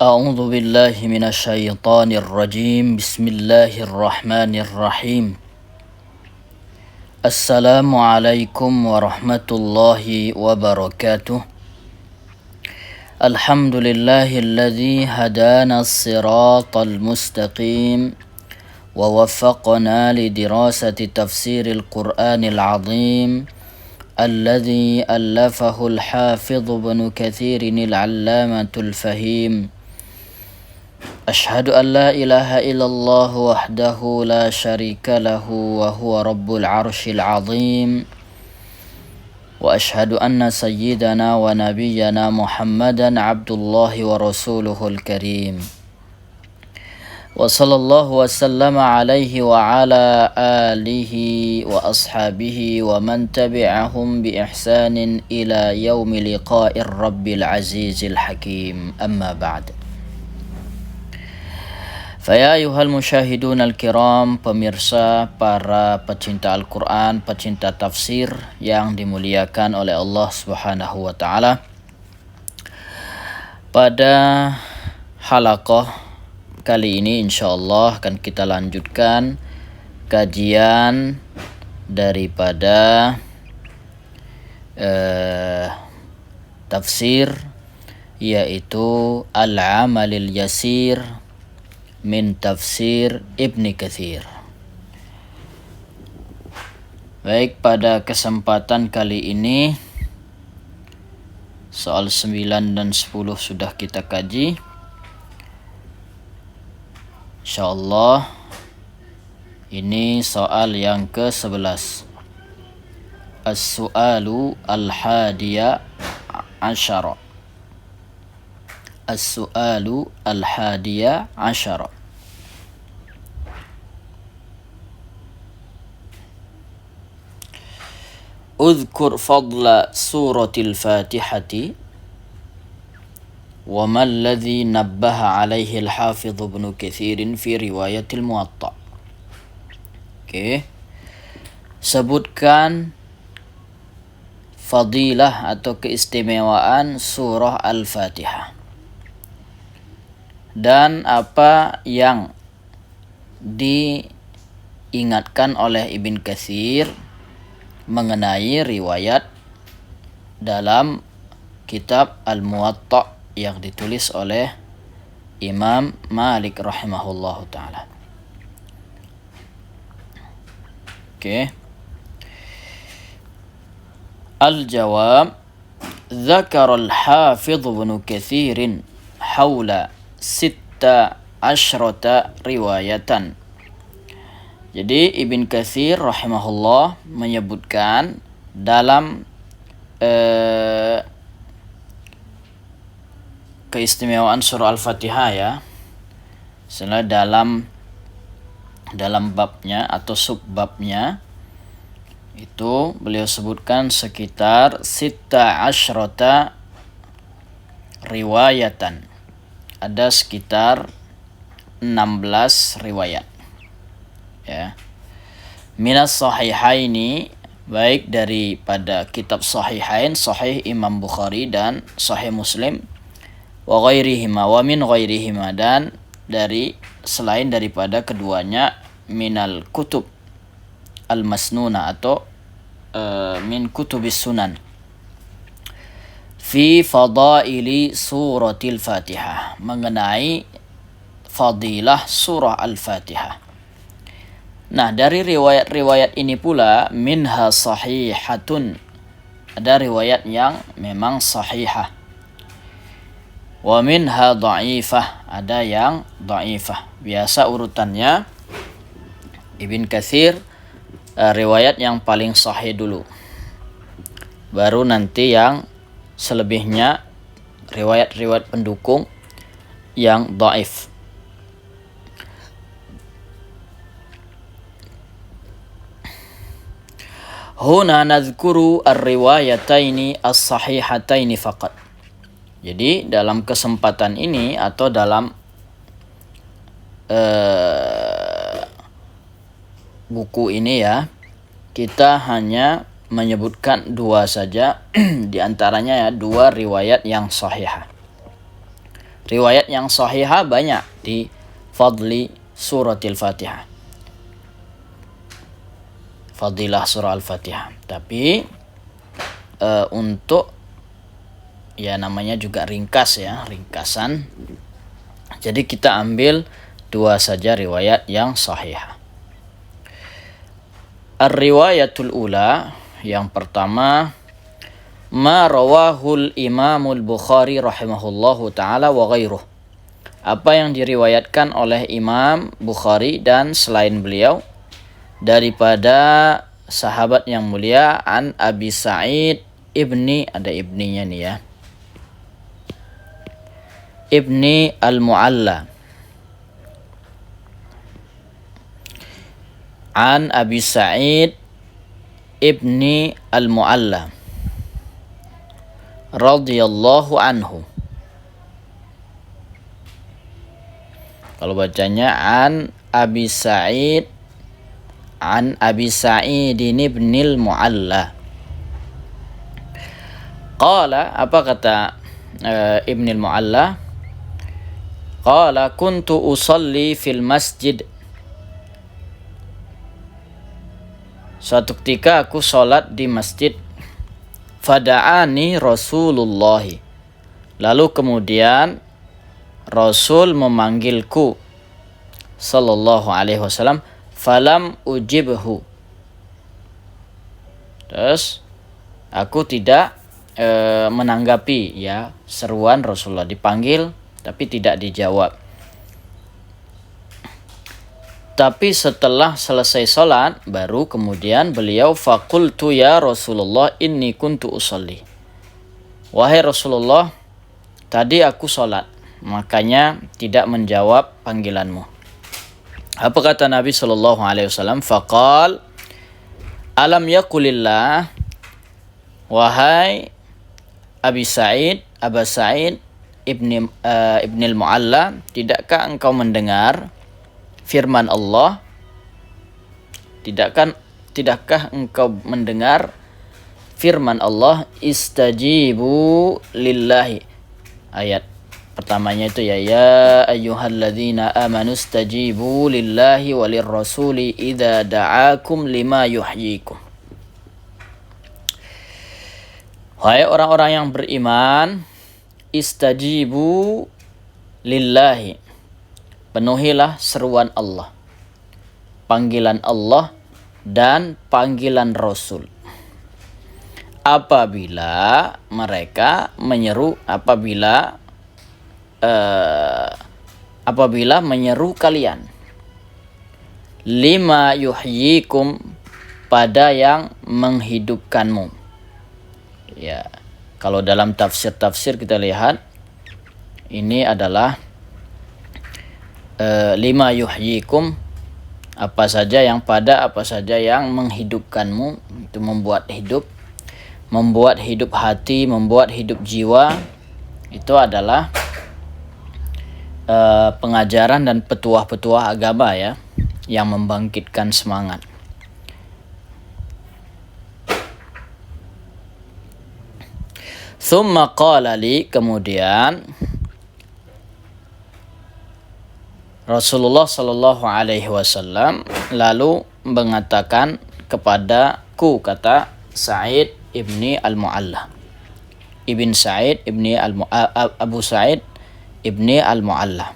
أعوذ بالله من الشيطان الرجيم بسم الله الرحمن الرحيم السلام عليكم ورحمة الله وبركاته الحمد لله الذي هدانا الصراط المستقيم ووفقنا لدراسة تفسير القرآن العظيم الذي ألفه الحافظ ابن كثير العلامة الفهيم أشهد أن لا إله إلا الله وحده لا شريك له وهو رب العرش العظيم وأشهد أن سيدنا ونبينا محمدا عبد الله ورسوله الكريم وصلى الله وسلم عليه وعلى آله وأصحابه ومن تبعهم بإحسان إلى يوم لقاء الرب العزيز الحكيم أما بعد Faya ayuhal musyahidun al-kiram, pemirsa, para pecinta Al-Quran, pecinta tafsir yang dimuliakan oleh Allah Subhanahu wa ta'ala. Pada halaqah kali ini insyaallah akan kita lanjutkan kajian daripada tafsir, yaitu Al-Amalil Yasir min tafsir Ibni Katsir. Baik, pada kesempatan kali ini soal 9 dan 10 sudah kita kaji. Insyaallah ini soal yang ke-11. As-su'alu al-hadiya asyara. As-su'alu al-hadiya asyara. Udhkur fadla suratil Fatihati wa ma alladhi nabbaha alaihi al-Hafidh Ibn Katsir fi riwayatil Muwatta. Sebutkan fadilah atau keistimewaan surah Al-Fatihah dan apa yang diingatkan oleh Ibn Katsir mengenai riwayat dalam kitab Al-Muwatta yang ditulis oleh Imam Malik rahimahullahu ta'ala. Al-jawab, Dzakara al-Hafidh Ibn Katsir haula 16 riwayatan. Jadi Ibn Katsir rahimahullah menyebutkan dalam keistimewaan surah Al-Fatihah ya. Setelah dalam babnya atau subbabnya itu beliau sebutkan sekitar 16 riwayatan. Ada sekitar 16 riwayat. Ya. Minas sahihaini, baik daripada kitab sahihain, sahih Imam Bukhari dan sahih Muslim, wa ghairihima wa min ghairihima, dan dari selain daripada keduanya, minal kutub al-masnuna atau min kutubis sunan fi fadaili suratil Fatihah, mengenai fadilah surah Al-Fatihah. Nah, dari riwayat-riwayat ini pula minha sahihatun, ada riwayat yang memang sahihah, wa minha dha'ifah, ada yang dha'ifah. Biasa urutannya Ibn Katsir riwayat yang paling sahih dulu, baru nanti yang selebihnya riwayat-riwayat pendukung yang dhaif. Huna nadhkuru ar-riwayataini as-sahihataini faqat. Jadi dalam kesempatan ini atau dalam buku ini ya, kita hanya menyebutkan dua saja di antaranya ya, dua riwayat yang sahihah. Riwayat yang sahihah banyak di fadli suratil Fatihah. Fadilah surah Al-Fatihah. Tapi untuk ya namanya juga ringkas ya, ringkasan. Jadi kita ambil 2 saja riwayat yang sahihah. Ar-riwayatul ula, yang pertama, ma rawahul Imamul Bukhari rahimahullahu taala wa ghairuh. Apa yang diriwayatkan oleh Imam Bukhari dan selain beliau daripada sahabat yang mulia an Abi Sa'id ibni, ada ibninya nih ya, ibni al-Mu'alla, an Abi Sa'id ibni al-Mu'alla radhiyallahu anhu. Kalau bacanya an Abi Sa'id, an Abi Sa'id ibnil Mu'alla. Qala, apa kata Ibnil Mu'alla? Qala kuntu usalli fil masjid. Suatu ketika aku sholat di masjid. Fada'ani Rasulullah. Lalu kemudian Rasul memanggilku sallallahu alaihi wasallam. Falam ujibhu. Terus aku tidak menanggapi ya seruan Rasulullah, dipanggil tapi tidak dijawab. Tapi setelah selesai sholat baru kemudian beliau faqultu ya Rasulullah inni kuntu usolli. Wahai Rasulullah, tadi aku sholat, makanya tidak menjawab panggilanmu. Apa kata Nabi sallallahu alaihi wasallam? Faqal alam yaqulillah, wahai Abi Sa'id, Aba Sa'id ibnil Mu'alla, tidakkah engkau mendengar firman Allah? Tidakkah engkau mendengar firman Allah? Istajibu lillahi. Ayat pertamanya itu ya ayyuhalladzina amanu istajibu lillahi walir rasuli idza da'akum lima yuhyikum. Wahai orang-orang yang beriman, istajibu lillahi, penuhilah seruan Allah, panggilan Allah dan panggilan Rasul. Apabila mereka menyeru, apabila menyeru kalian, lima yuhyikum, pada yang menghidupkanmu. Ya, kalau dalam tafsir kita lihat ini adalah lima yuhyikum, apa saja yang menghidupkanmu, itu membuat hidup hati, membuat hidup jiwa. Itu adalah pengajaran dan petuah-petuah agama ya, yang membangkitkan semangat. Thumma qala li, kemudian Rasulullah sallallahu alaihi wasallam lalu mengatakan kepadaku, kata Sa'id ibni al-Mu'alla, ibn Sa'id ibni Abu Sa'id ibni al-Mu'alla.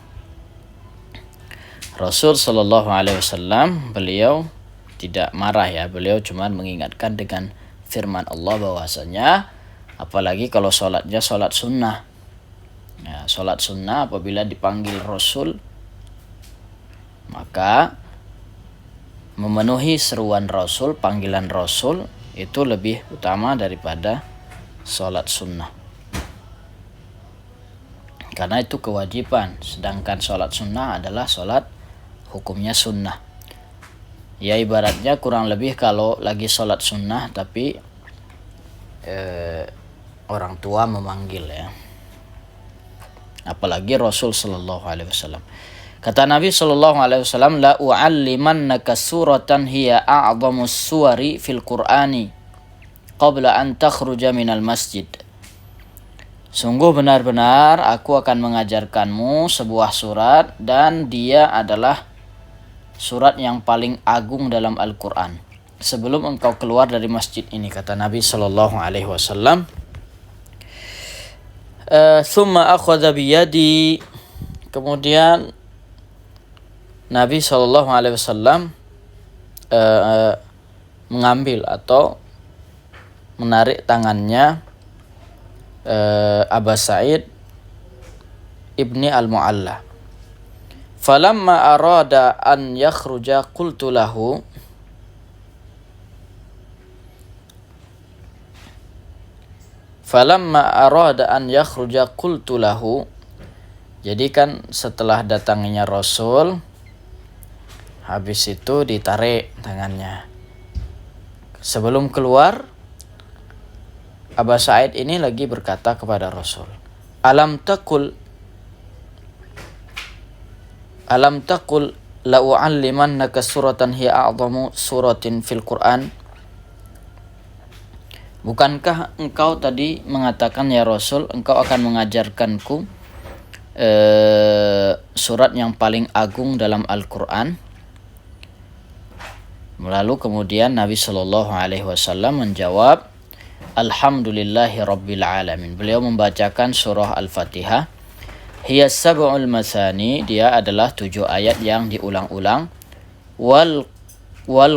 Rasul sallallahu alaihi wasallam beliau tidak marah ya, beliau cuma mengingatkan dengan firman Allah bahwasanya apalagi kalau sholatnya sholat sunnah ya, sholat sunnah apabila dipanggil Rasul maka memenuhi seruan Rasul, panggilan Rasul itu lebih utama daripada sholat sunnah, karena itu kewajiban, sedangkan sholat sunnah adalah sholat hukumnya sunnah. Ya ibaratnya kurang lebih kalau lagi sholat sunnah tapi orang tua memanggil ya, apalagi Rasul sallallahu alaihi wasallam. Kata Nabi sallallahu alaihi wasallam, la u'allimannaka suratan hiya a'dhamus suwari fil Qur'ani qabla an takhruja minal masjid. Sungguh benar-benar aku akan mengajarkanmu sebuah surat dan dia adalah surat yang paling agung dalam Al-Quran. Sebelum engkau keluar dari masjid ini, kata Nabi Sallallahu Alaihi Wasallam. Thumma akhadha biyadi. Kemudian Nabi Sallallahu Alaihi Wasallam mengambil atau menarik tangannya Aba Sa'id ibni al-Mu'alla. Falamma arada an yakhruja qultu lahu Jadi kan setelah datangnya Rasul, habis itu ditarik tangannya. Sebelum keluar, Aba Sa'id ini lagi berkata kepada Rasul, Alam taqul la u'allimannaka suratan hiya a'zamu suratin fil Qur'an. Bukankah engkau tadi mengatakan ya Rasul, engkau akan mengajarkanku surat yang paling agung dalam Al-Quran? Lalu kemudian Nabi Shallallahu Alaihi Wasallam menjawab, Alhamdulillahi Rabbil Alamin. Beliau membacakan surah Al-Fatihah. Hiya sab'ul masani, dia adalah 7 ayat yang diulang-ulang. Wal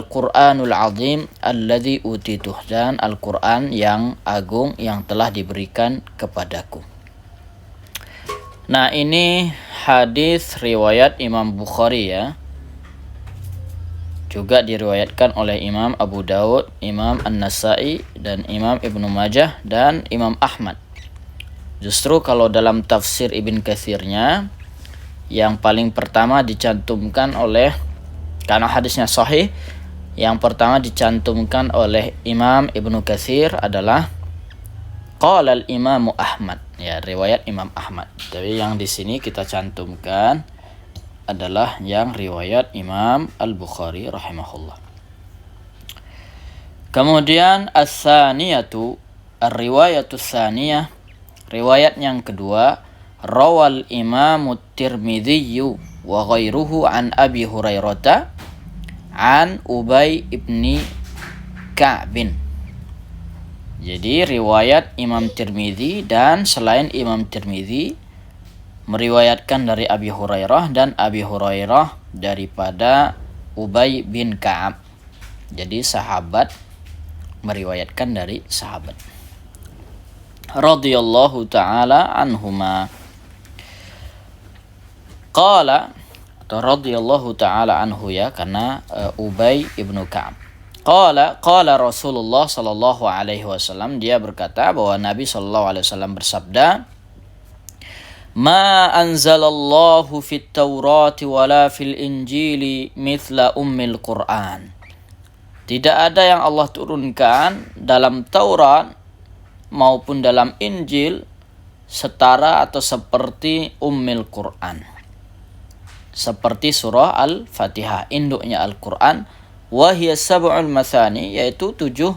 Qur'anul Azim alladzi utituh, dan Al-Quran yang agung yang telah diberikan kepadaku. Nah, ini hadis riwayat Imam Bukhari ya. Juga diriwayatkan oleh Imam Abu Dawud, Imam An-Nasai, dan Imam Ibnu Majah, dan Imam Ahmad. Justru kalau dalam tafsir Ibn Katsirnya, yang paling pertama dicantumkan oleh, karena hadisnya sahih, yang pertama dicantumkan oleh Imam Ibnu Katsir adalah qala al-Imam Ahmad, ya, riwayat Imam Ahmad. Tapi yang di sini kita cantumkan adalah yang riwayat Imam Al-Bukhari rahimahullah. Kemudian as-saniyatu, ar-riwayatus saniyah, riwayat yang kedua, rawal Imam Tirmidzi wa ghairuhu an Abi Hurairah an Ubay ibni Ka'bin. Jadi riwayat Imam Tirmidzi dan selain Imam Tirmidzi meriwayatkan dari Abi Hurairah, dan Abi Hurairah daripada Ubay bin Ka'ab. Jadi sahabat meriwayatkan dari sahabat. Radhiyallahu ta'ala anhuma. Qala, atau radhiyallahu ta'ala anhu ya, karena Ubay ibnu Ka'ab. Qala Rasulullah sallallahu alaihi wasallam, dia berkata bahwa Nabi sallallahu alaihi wasallam bersabda, Ma anzalallahu fit Taurati wala fil Injili mithla ummil Qur'an. Tidak ada yang Allah turunkan dalam Taurat maupun dalam Injil setara atau seperti ummil Qur'an. Seperti surah Al-Fatihah, induknya Al-Quran. Wahiyya sab'ul masani, yaitu 7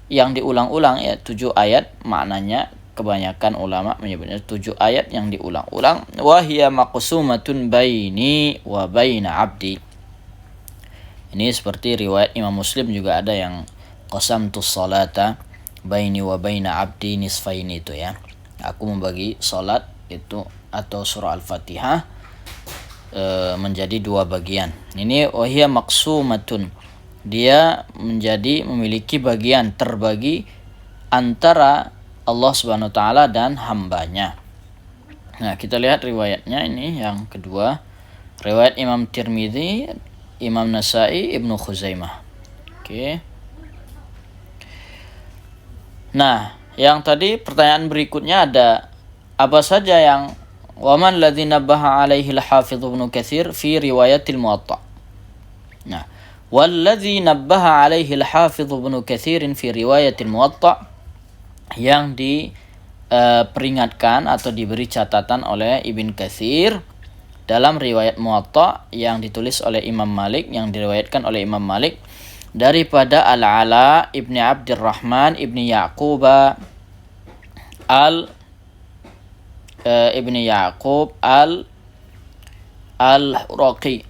yang diulang-ulang, ya, 7 ayat, maknanya kebanyakan ulama menyebutnya 7 ayat yang diulang-ulang. Wahiyya maqsumatun baini wa baina abdi. Ini seperti riwayat Imam Muslim juga ada yang qasamtus salata baini wa baina abdi nisfaini, itu ya. Aku membagi salat itu atau surah Al-Fatihah menjadi 2 bagian. Ini wahiyya maqsumatun. Dia memiliki bagian, terbagi antara Allah Subhanahu wa taala dan hambanya. Nah, kita lihat riwayatnya ini yang kedua. Riwayat Imam Tirmidzi, Imam Nasai, Ibnu Khuzaimah. Oke. Nah, yang tadi pertanyaan berikutnya ada apa saja yang waman ladzi nabbaha alaihi al-Hafidz Ibnu Katsir fi riwayatil Muwatta. Nah, walladzi nabbaha alaihi al-Hafidz Ibnu Katsir fi riwayatil Muwatta, yang diperingatkan atau diberi catatan oleh Ibn Katsir dalam riwayat Muwatta yang ditulis oleh Imam Malik, yang diriwayatkan oleh Imam Malik daripada Al-Ala ibni Abdurrahman ibni Ya'quba ibni Yaqub al-Huraqi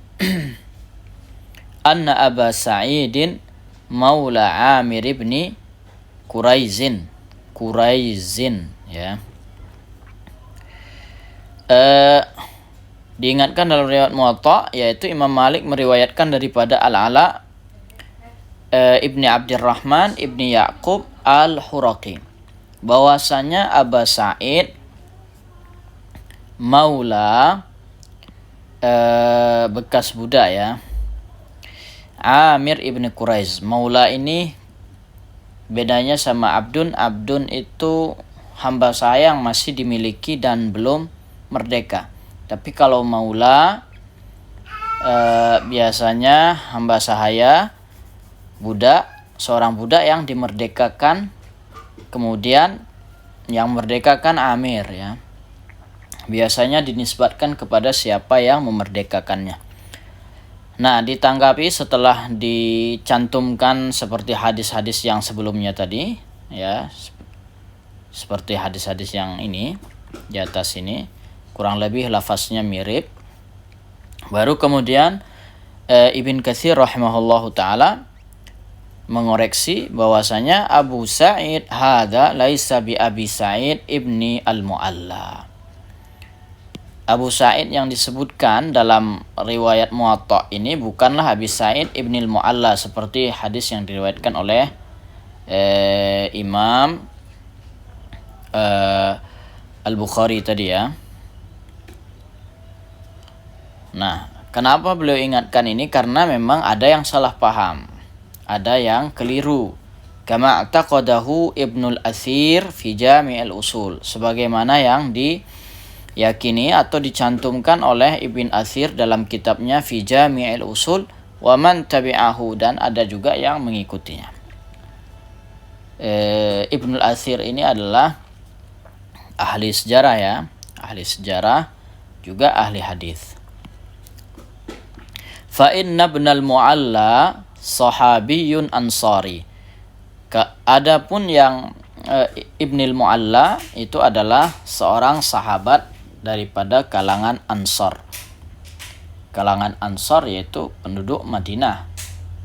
anna Aba Sa'idin maula Amir ibni Quraizin ya. Diingatkan dalam riwayat Muwatta, yaitu Imam Malik meriwayatkan daripada Al-Ala ibni Abdurrahman ibni Yaqub al-Huraqi bahwasanya Aba Sa'id maula bekas budak ya, Amir ibni Quraiz. Maula ini bedanya sama Abdun. Abdun itu hamba sahaya yang masih dimiliki dan belum merdeka. Tapi kalau maula biasanya hamba sahaya budak, seorang budak yang dimerdekakan, kemudian yang merdekakan amir ya. Biasanya dinisbatkan kepada siapa yang memerdekakannya. Nah, ditanggapi setelah dicantumkan seperti hadis-hadis yang sebelumnya tadi ya, seperti hadis-hadis yang ini di atas ini, kurang lebih lafaznya mirip. Baru kemudian Ibn Katsir rahimahullahu taala mengoreksi bahwasanya Abu Sa'id hadza laisa bi Abi Sa'id ibni al-Mu'alla. Abu Sa'id yang disebutkan dalam riwayat Muwatta ini bukanlah Abi Sa'id ibni al-Mu'alla seperti hadis yang diriwayatkan oleh Imam Al-Bukhari tadi ya. Nah, kenapa beliau ingatkan ini? Karena memang ada yang salah paham, ada yang keliru. Kama i'taqadahu Ibnul Athir fi Jami'il Usul, sebagaimana yang diyakini atau dicantumkan oleh Ibn Athir dalam kitabnya fi Jami'il Usul wa man tabi'ahu, dan ada juga yang mengikutinya. Ibnul Athir ini adalah ahli sejarah ya, ahli sejarah juga ahli hadis. Fa inna ibnal Mu'alla sahabiyun ansari. Adapun yang Ibnul Mu'alla itu adalah seorang sahabat daripada kalangan Ansar. Kalangan Ansar yaitu penduduk Madinah.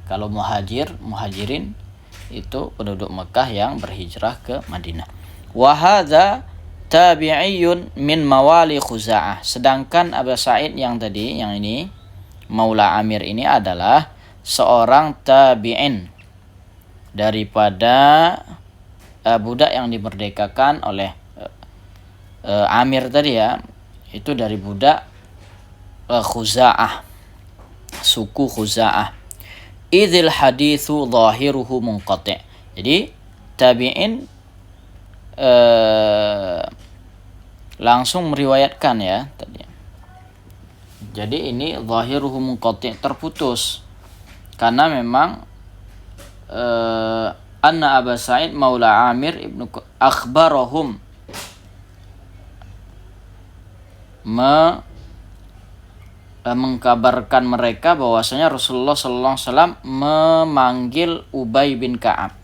Kalau muhajirin itu penduduk Mekah yang berhijrah ke Madinah. Wa hadza tabi'iyun min mawali Khuza'ah. Sedangkan Abu Sa'id yang tadi, yang ini Maula Amir ini adalah seorang tabi'in daripada budak yang dimerdekakan oleh Amir tadi ya. Itu dari budak Khuza'ah, suku Khuza'ah. Idzil haditsu zahiruhu munqati'. Jadi tabi'in langsung meriwayatkan ya tadi. Jadi ini zahiruhu munqati', terputus. Karena memang anna Aba Sa'id maula Amir ibnu akhbarahum mengkabarkan mereka bahwasanya Rasulullah sallallahu alaihi wasallam memanggil Ubay bin Ka'ab.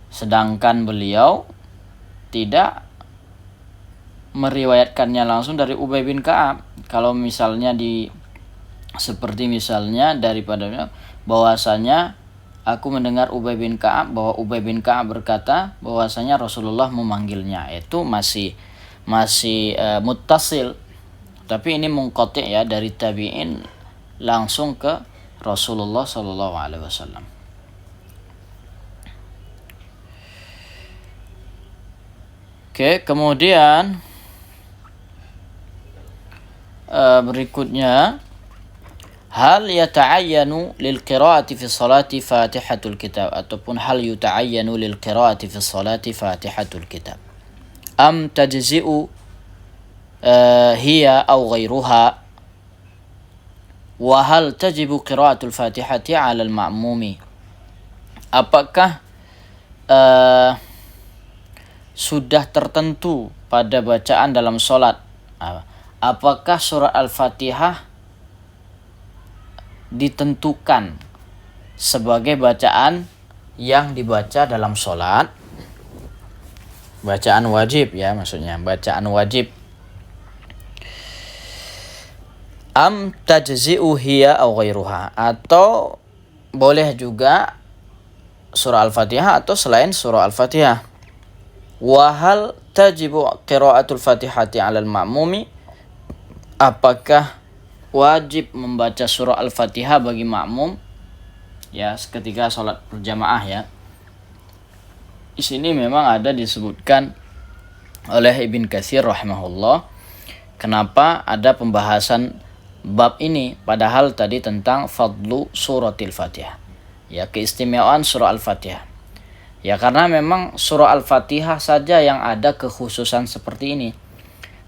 Sedangkan beliau tidak meriwayatkannya langsung dari Ubay bin Ka'ab. Kalau misalnya seperti misalnya daripada bahwasanya aku mendengar Ubay bin Ka'ab, bahwa Ubay bin Ka'ab berkata bahwasanya Rasulullah memanggilnya, itu masih muttasil. Tapi ini munqati' ya, dari tabi'in langsung ke Rasulullah sallallahu alaihi wasallam. Oke, kemudian berikutnya, hal yata'ayyanu lil qira'ati fi salati Fatihatul Kitab, ataupun hal yuta'ayyanu lil qira'ati fi salati Fatihatul Kitab am tajzi'u hiya aw ghairuha, wa hal tajibu qira'atul Fatihati 'ala al-ma'mumi. Apakah sudah tertentu pada bacaan dalam salat, apakah surah Al-Fatihah ditentukan sebagai bacaan yang dibaca dalam sholat Bacaan wajib ya, maksudnya bacaan wajib. Am tajzi'u hiya aw ghairuha, atau boleh juga surah Al-Fatihah atau selain surah Al-Fatihah. Wa hal tajibu qiraatul Fatihati 'alal ma'mumi, apakah wajib membaca surah Al-Fatihah bagi makmum ya ketika salat berjamaah ya. Di sini memang ada disebutkan oleh Ibn Katsir rahimahullah kenapa ada pembahasan bab ini, padahal tadi tentang fadlu suratil Fatihah. Ya, keistimewaan surah Al-Fatihah. Ya, karena memang surah Al-Fatihah saja yang ada kekhususan seperti ini.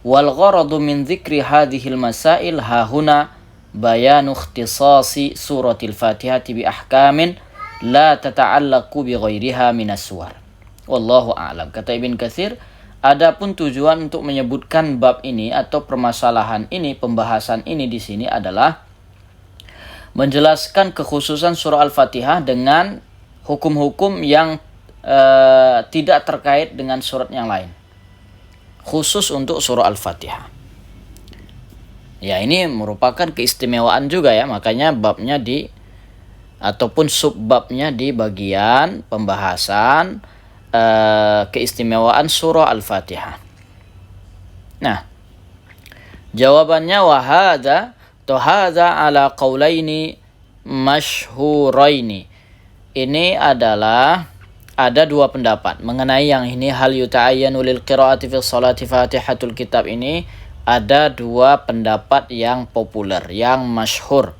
Wal gharadu min dzikri hadhil masail hahuna bayanu ikhtisasi suratil Fatihah bi ahkamin la tata'allaqu bi ghairiha minas suwar. Wallahu a'lam. Kata Ibn Katsir, adapun tujuan untuk menyebutkan bab ini atau permasalahan ini, pembahasan ini di sini adalah menjelaskan kekhususan surah Al-Fatihah dengan hukum-hukum yang tidak terkait dengan surat yang lain. Khusus untuk surah Al-Fatihah. Ya, ini merupakan keistimewaan juga ya, makanya babnya ataupun subbabnya di bagian pembahasan keistimewaan surah Al-Fatihah. Nah, jawabannya wahada ala qaulaini masyhuraini. Ini adalah ada dua pendapat mengenai yang ini, hal yuta'ayyanu lil qiraati fi sholati Fatihatul Kitab ini. Ada dua pendapat yang populer, yang masyhur.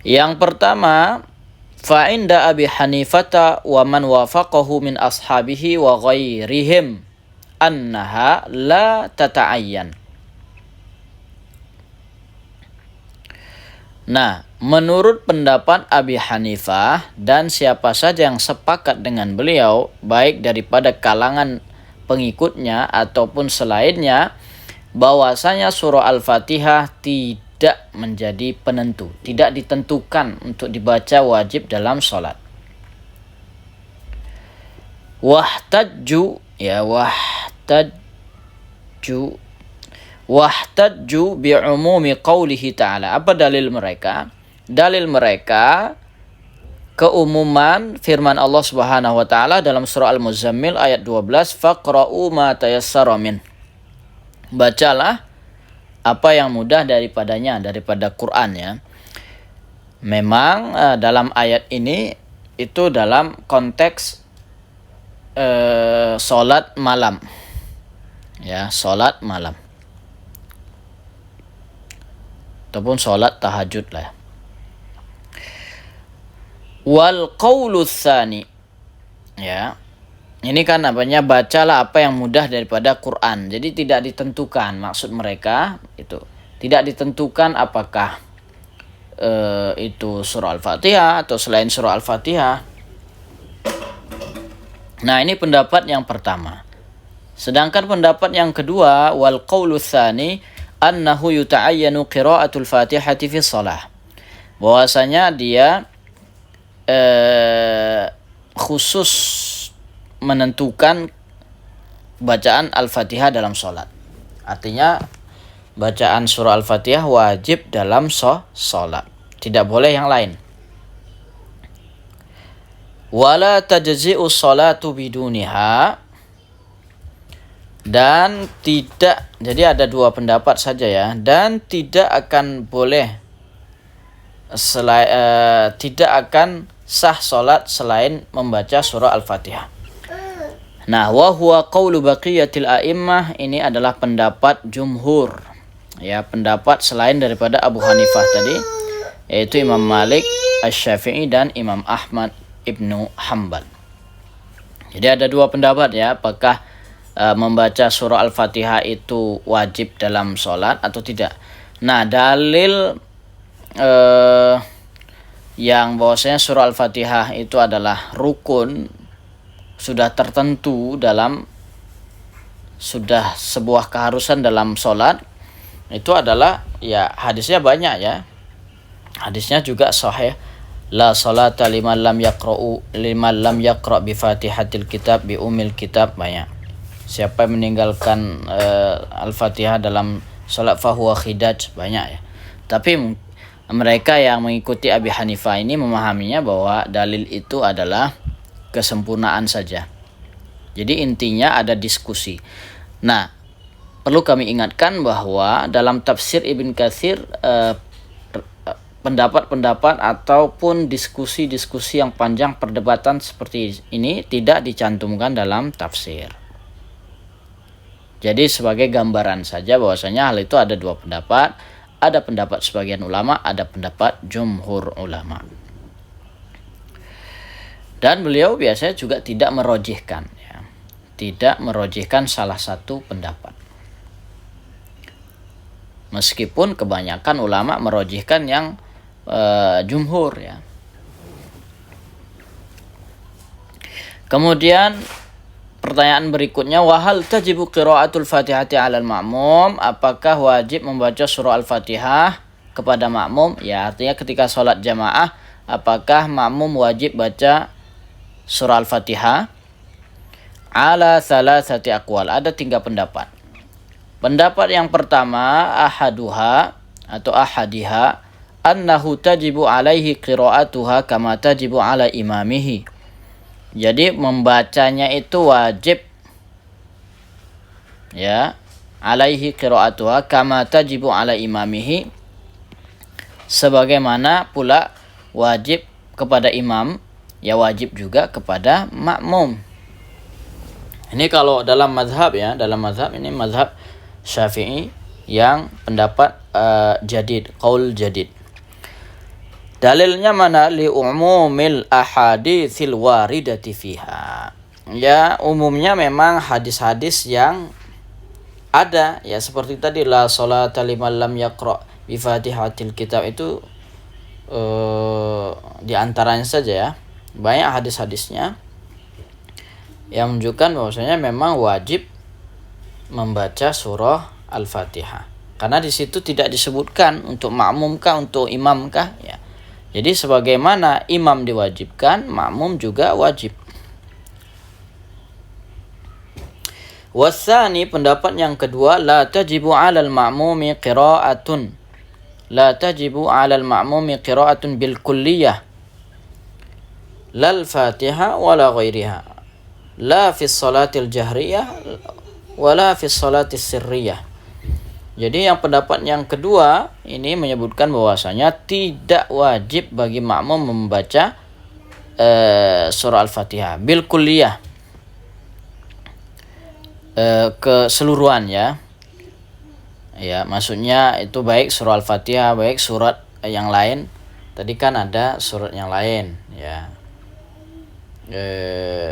Yang pertama, fa inda Abi Hanifata wa man wafaqahu min ashabihi wa ghairihim annaha la tata'ayyan. Nah, menurut pendapat Abi Hanifah dan siapa saja yang sepakat dengan beliau, baik daripada kalangan pengikutnya ataupun selainnya, bahwasanya surah Al-Fatihah tidak menjadi penentu, tidak ditentukan untuk dibaca wajib dalam sholat. Wahtajju bi'umumi qawlihi ta'ala. Apa dalil mereka? Dalil mereka keumuman firman Allah Subhanahu wa taala dalam surah Al-Muzammil ayat 12, faqra'u ma tayassara min. Bacalah apa yang mudah daripadanya, daripada Quran ya. Memang dalam ayat ini itu dalam konteks salat malam. Ya, salat malam. Ataupun salat tahajud lah. Wal qaulu tsani, ya, ini kan namanya bacalah apa yang mudah daripada Quran. Jadi tidak ditentukan, maksud mereka itu tidak ditentukan apakah itu surah Al-Fatihah atau selain surah Al-Fatihah. Nah, ini pendapat yang pertama. Sedangkan pendapat yang kedua, wal qaulu tsani annahu yuta'ayyanu qira'atul Fatihati fi shalah. Bahwasanya dia khusus menentukan bacaan Al-Fatihah dalam sholat. Artinya bacaan surah Al-Fatihah wajib dalam sholat, tidak boleh yang lain. Wala tajzi'u sholatu biduniha, dan tidak, jadi ada dua pendapat saja ya, dan tidak akan boleh tidak akan sah solat selain membaca surah Al-Fatihah. Nah, wa huwa qaulu baqiyatil a'immah, ini adalah pendapat jumhur. Ya, pendapat selain daripada Abu Hanifah tadi, yaitu Imam Malik, Asy-Syafi'i dan Imam Ahmad Ibnu Hanbal. Jadi ada dua pendapat ya, apakah membaca surah Al-Fatihah itu wajib dalam solat atau tidak. Nah, dalil yang bahwasanya surah Al-Fatihah itu adalah rukun, sudah tertentu dalam, sudah sebuah keharusan dalam sholat, itu adalah ya hadisnya banyak ya, hadisnya juga sahih La salata liman lam yaqra bi Fatihatil kitab bi umil kitab, banyak. Siapa yang meninggalkan Al-Fatihah dalam salat fahuwa khidaj, banyak ya. Tapi mereka yang mengikuti Abi Hanifah ini memahaminya bahwa dalil itu adalah kesempurnaan saja. Jadi intinya ada diskusi. Nah, perlu kami ingatkan bahwa dalam tafsir Ibn Katsir pendapat-pendapat ataupun diskusi-diskusi yang panjang, perdebatan seperti ini tidak dicantumkan dalam tafsir. Jadi sebagai gambaran saja bahwasanya hal itu ada dua pendapat, ada pendapat sebagian ulama, ada pendapat jumhur ulama. Dan beliau biasanya juga tidak merojihkan, ya. Tidak merojihkan salah satu pendapat. Meskipun kebanyakan ulama merojihkan yang jumhur, ya. Kemudian pertanyaan berikutnya, wahal tajibu qiraatul Fatihati 'alal ma'mum? Apakah wajib membaca surah Al-Fatihah kepada makmum? Ya, artinya ketika sholat jamaah, apakah makmum wajib baca surah Al-Fatihah? Ala salasati aqwal, ada 3 pendapat. Pendapat yang pertama, ahadiha, annahu tajibu alaihi qiraatuha kama tajibu ala imamihi. Jadi membacanya itu wajib, ya, alaihi qiraatuha kama tajibu ala imamihi, sebagaimana pula wajib kepada imam, ya wajib juga kepada makmum. Ini kalau dalam mazhab, ya, dalam mazhab ini mazhab Syafi'i yang pendapat jadid, qaul jadid. Dalilnya mana? Li umumil ahaditsil waridati fiha. Ya, umumnya memang hadis-hadis yang ada, ya, seperti tadi la salata liman lam yaqra bi Fatihatil kitab, itu di antaranya saja, ya. Banyak hadis-hadisnya yang menunjukkan bahwasanya memang wajib membaca surah Al-Fatihah. Karena di situ tidak disebutkan untuk makmumkah, untuk imamkah, ya. Jadi sebagaimana imam diwajibkan, makmum juga wajib. Wasani, pendapat yang kedua, la tajibu 'alal ma'mumi qira'atun. La tajibu 'alal ma'mumi qira'atun bil kulliyah. Lal Fatihah wala ghairiha. La fi salatil jahriyah wala fi salatis sirriyah. Jadi yang pendapat yang kedua ini menyebutkan bahwasanya tidak wajib bagi makmum membaca surah Al-Fatihah bil kulliyah, keseluruhan, ya. Ya, maksudnya itu baik surah Al-Fatihah, baik surat yang lain. Tadi kan ada surat yang lain, ya,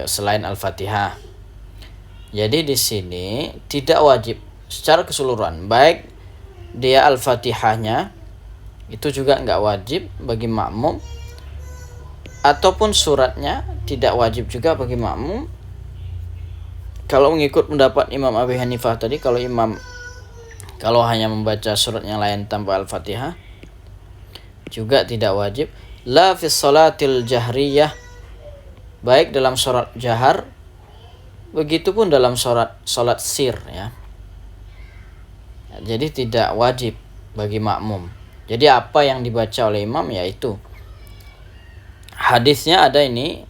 selain Al-Fatihah. Jadi di sini tidak wajib secara keseluruhan, baik dia Al-Fatihahnya itu juga enggak wajib bagi makmum, ataupun suratnya tidak wajib juga bagi makmum. Kalau mengikut pendapat Imam Abi Hanifah tadi, kalau hanya membaca surat yang lain tanpa Al-Fatihah juga tidak wajib. La fi salatil jahriyah, baik dalam salat jahar, begitupun dalam salat sir, ya. Jadi tidak wajib bagi makmum. Jadi apa yang dibaca oleh imam, yaitu hadisnya ada ini,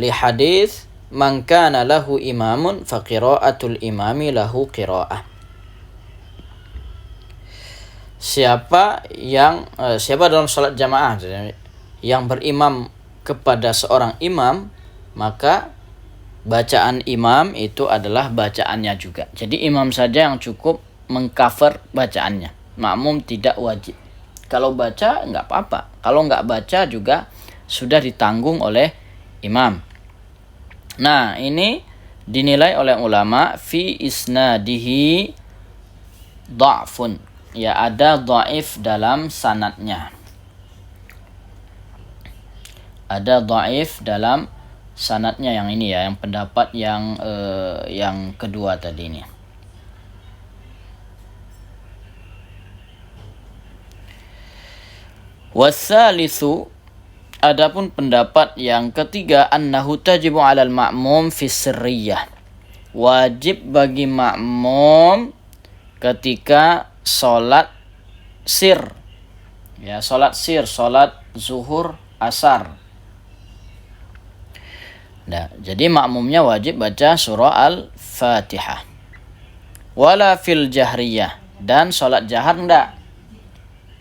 li hadis man kana lahu imamun fa qiraatul imami lahu qiraah. Siapa dalam salat jamaah yang berimam kepada seorang imam, maka bacaan imam itu adalah bacaannya juga. Jadi imam saja yang cukup mengcover bacaannya. Makmum tidak wajib. Kalau baca enggak apa-apa. Kalau enggak baca juga sudah ditanggung oleh imam. Nah, ini dinilai oleh ulama fi isnadihi dha'fun. Ya, ada dhaif dalam sanadnya. Ada dhaif dalam sanadnya yang ini, ya, yang pendapat yang kedua tadi ini. Wassalitsu, adapun pendapat yang ketiga, annahu tajibu 'alal ma'mum fi sirriyah. Wajib bagi makmum ketika salat sir. Ya, salat sir, salat zuhur, asar. Nah, jadi makmumnya wajib baca surah Al-Fatihah. Wala fil jahriyah, dan salat jahar enggak.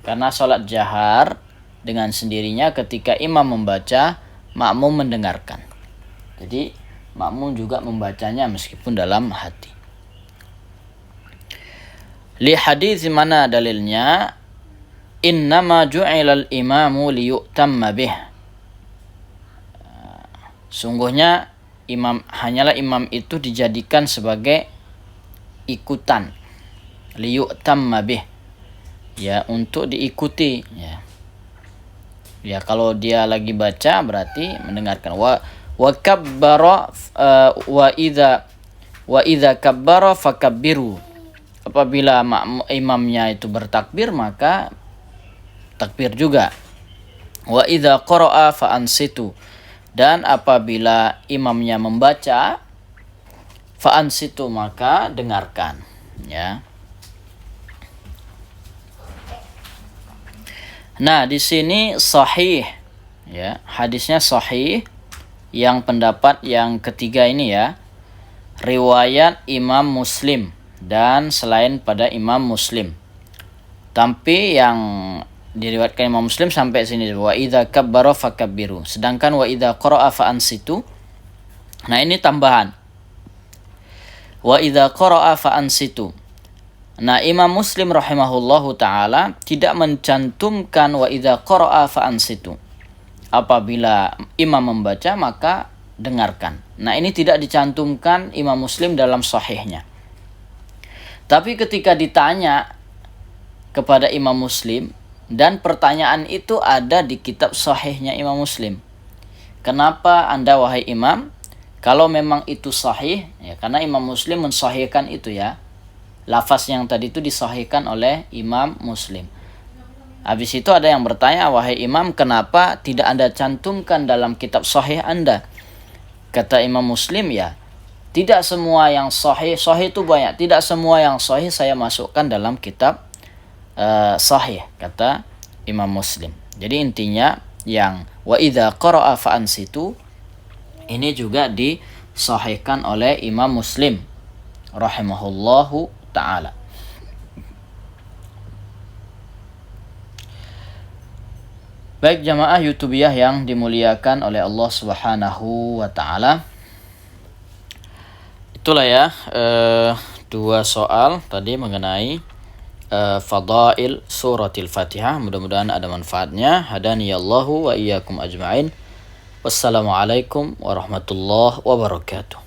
Karena salat jahar dengan sendirinya ketika imam membaca, makmum mendengarkan. Jadi makmum juga membacanya meskipun dalam hati. Li hadis, mana dalilnya? Innama ju'ilal imamu liyu'tamma bih. Sungguhnya hanyalah imam itu dijadikan sebagai ikutan, liyu'tamma bih, ya, untuk diikuti, ya. Ya, kalau dia lagi baca berarti mendengarkan. Wa kabbara wa idza kabbara fakabbiru. Apabila imamnya itu bertakbir, maka takbir juga. Wa idza qara'a fa ansitu, dan apabila imamnya membaca, fa ansitu, maka dengarkan, ya. Nah, di sini sahih, ya, hadisnya sahih, yang pendapat yang ketiga ini, ya, riwayat Imam Muslim dan selain pada Imam Muslim. Tapi yang diriwayatkan Imam Muslim sampai sini, wa idza kabbara fakabbiru. Sedangkan wa idza qara'a fa ansitu. Nah, ini tambahan. Wa idza qara'a fa ansitu. Nah, Imam Muslim rahimahullahu taala tidak mencantumkan wa idza qara'a fa ansitu. Apabila imam membaca maka dengarkan. Nah, ini tidak dicantumkan Imam Muslim dalam sahihnya. Tapi ketika ditanya kepada Imam Muslim, dan pertanyaan itu ada di kitab sahihnya Imam Muslim. Kenapa Anda, wahai imam, kalau memang itu sahih, ya, karena Imam Muslim mensahihkan itu, ya. Lafaz yang tadi itu disahihkan oleh Imam Muslim. Habis itu ada yang bertanya, wahai imam, kenapa tidak Anda cantumkan dalam kitab sahih Anda? Kata Imam Muslim, ya, tidak semua yang sahih itu banyak. Tidak semua yang sahih saya masukkan dalam kitab sahih, kata Imam Muslim. Jadi intinya yang wa idza qara'a fa ansitu ini juga disahihkan oleh Imam Muslim rahimahullahu taala. Baik jamaah YouTubiyah yang dimuliakan oleh Allah Subhanahu wa taala. Itulah, ya, dua soal tadi mengenai fadail suratil Fatihah. Mudah-mudahan ada manfaatnya. Hadaniyallahu wa iyyakum ajma'in. Wassalamualaikum warahmatullahi wabarakatuh.